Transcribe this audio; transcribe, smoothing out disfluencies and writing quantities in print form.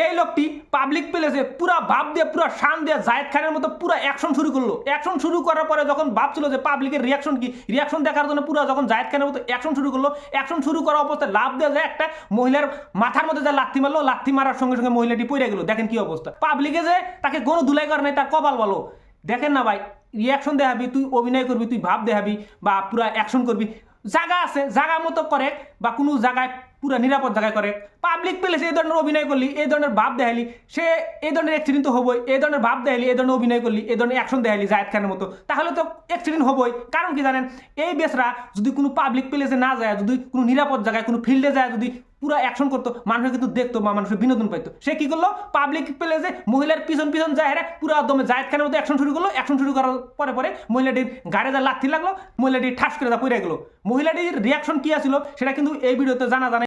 এই লোকটি পাবলিক প্লেসে পুরা ভাব দিয়ে পুরা শান দিয়ে জায়েদ খানের মতো পুরা অ্যাকশন শুরু করলো। অ্যাকশন শুরু করার পরে যখন ভাবছিল যে পাবলিকের রিয়াকশন কি, রিয়াকশন দেখার জন্য পুরা যখন জায়েদ খানের মতো অ্যাকশন শুরু করলো, অ্যাকশন শুরু করা অবস্থায় লাভ দেওয়া যায় একটা মহিলার মাথার মধ্যে যা লাথি মারলো, লাথি মারার সঙ্গে সঙ্গে মহিলাটি পড়ে গেল। দেখেন কি অবস্থা, পাবলিকে যে তাকে কোনো ধুলাই করে নাই তার কপাল বলো। দেখেন না ভাই, রিয়াকশন দেখাবি, তুই অভিনয় করবি, তুই ভাব দেখাবি বা পুরা অ্যাকশন করবি, জায়গা আছে জায়গা মতো করে বা কোনো জায়গায় পুরা নিরাপদ জায়গায় করে। পাবলিক প্লেসে এই ধরনের অভিনয় করলি, এই ধরনের ভাব দেখালি, সে এই ধরনের অ্যাক্সিডেন্ট তো হবই। এই ধরনের ভাব দেখালি, এই ধরনের অভিনয় করলি, এই ধরনের অ্যাকশন দেখালি জায়েদ খানের মতো, তাহলে তো অ্যাক্সিডেন্ট হবই। কারণ কি জানেন, এই বেসরা যদি কোনো পাবলিক প্লেসে না যায়, যদি কোনো নিরাপদ জায়গায় কোনো ফিল্ডে যায়, যদি পুরো অ্যাকশন করতো, মানুষ কিন্তু দেখতো বা মানুষের বিনোদন পাইতো। সে কি করলো, পাবলিক প্লেসে মহিলার পিছন পিছন যায়, পুরো একদমে জায়েদ খানের মতো অ্যাকশন শুরু করলো। অ্যাকশন শুরু করার পরে পরে মহিলাটির গাড়ি যা লাথি লাগলো, মহিলাটি ঠাস করে যা পড়ে গেলো। মহিলাটির রিয়াকশন কি আসছিল সেটা কিন্তু এই ভিডিওতে জানা